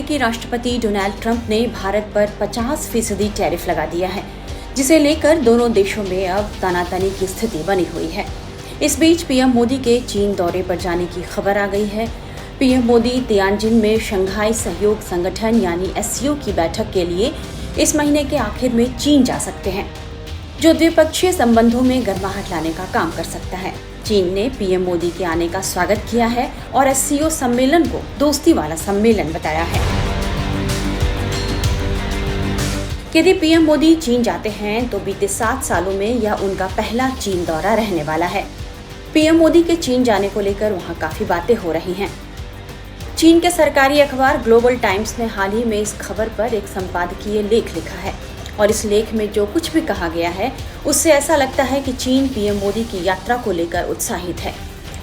अमेरिकी राष्ट्रपति Donald Trump ने भारत पर 50% टैरिफ लगा दिया है, जिसे लेकर दोनों देशों में अब तनातनी की स्थिति बनी हुई है। इस बीच पीएम मोदी के चीन दौरे पर जाने की खबर आ गई है। पीएम मोदी तियानजिन में शंघाई सहयोग संगठन यानी एससीओ की बैठक के लिए इस महीने के आखिर में चीन जा सकते हैं, जो द्विपक्षीय संबंधों में गर्माहट लाने का काम कर सकता है। चीन ने पीएम मोदी के आने का स्वागत किया है और एससीओ सम्मेलन को दोस्ती वाला सम्मेलन बताया है। यदि पीएम मोदी चीन जाते हैं तो बीते 7 सालों में यह उनका पहला चीन दौरा रहने वाला है। पीएम मोदी के चीन जाने को लेकर वहां काफी बातें हो रही हैं। चीन के सरकारी अखबार ग्लोबल टाइम्स ने हाल ही में इस खबर पर एक संपादकीय लेख लिखा है और इस लेख में जो कुछ भी कहा गया है उससे ऐसा लगता है कि चीन पीएम मोदी की यात्रा को लेकर उत्साहित है।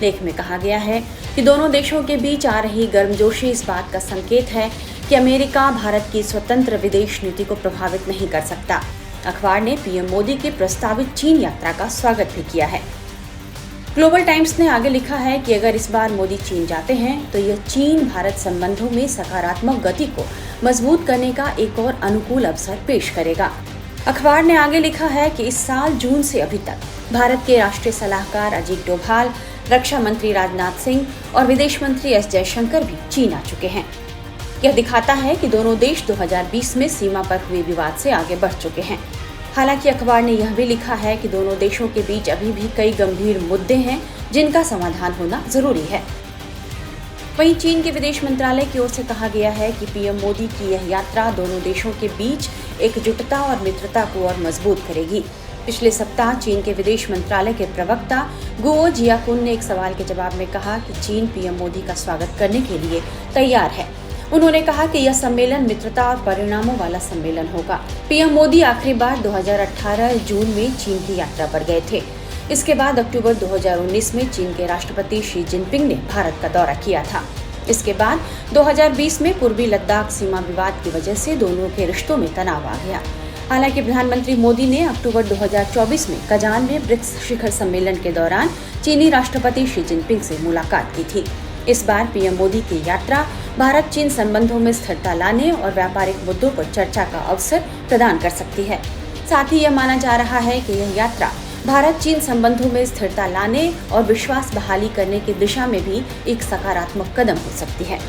लेख में कहा गया है कि दोनों देशों के बीच आ रही गर्मजोशी इस बात का संकेत है कि अमेरिका भारत की स्वतंत्र विदेश नीति को प्रभावित नहीं कर सकता। अखबार ने पीएम मोदी की प्रस्तावित चीन यात्रा का स्वागत भी किया है। ग्लोबल टाइम्स ने आगे लिखा है कि अगर इस बार मोदी चीन जाते हैं तो यह चीन भारत संबंधों में सकारात्मक गति को मजबूत करने का एक और अनुकूल अवसर पेश करेगा। अखबार ने आगे लिखा है कि इस साल जून से अभी तक भारत के राष्ट्रीय सलाहकार अजीत डोभाल, रक्षा मंत्री राजनाथ सिंह और विदेश मंत्री एस जयशंकर भी चीन आ चुके हैं। यह दिखाता है कि दोनों देश 2020 में सीमा पर हुए विवाद से आगे बढ़ चुके हैं। हालांकि अखबार ने यह भी लिखा है कि दोनों देशों के बीच अभी भी कई गंभीर मुद्दे हैं जिनका समाधान होना जरूरी है। वहीं चीन के विदेश मंत्रालय की ओर से कहा गया है कि पीएम मोदी की यह यात्रा दोनों देशों के बीच एकजुटता और मित्रता को और मजबूत करेगी। पिछले सप्ताह चीन के विदेश मंत्रालय के प्रवक्ता गुओ जियाकुन ने एक सवाल के जवाब में कहा कि चीन पीएम मोदी का स्वागत करने के लिए तैयार है। उन्होंने कहा कि यह सम्मेलन मित्रता और परिणामों वाला सम्मेलन होगा। पीएम मोदी आखिरी बार 2018 जून में चीन की यात्रा पर गए थे। इसके बाद अक्टूबर 2019 में चीन के राष्ट्रपति शी जिनपिंग ने भारत का दौरा किया था। इसके बाद 2020 में पूर्वी लद्दाख सीमा विवाद की वजह से दोनों के रिश्तों में तनाव आ गया। हालांकि प्रधानमंत्री मोदी ने अक्टूबर 2024 में कजान में ब्रिक्स शिखर सम्मेलन के दौरान चीनी राष्ट्रपति शी जिनपिंग से मुलाकात की थी। इस बार पीएम मोदी की यात्रा भारत चीन संबंधों में स्थिरता लाने और व्यापारिक मुद्दों पर चर्चा का अवसर प्रदान कर सकती है। साथ ही यह माना जा रहा है कि यह यात्रा भारत चीन संबंधों में स्थिरता लाने और विश्वास बहाली करने की दिशा में भी एक सकारात्मक कदम हो सकती है।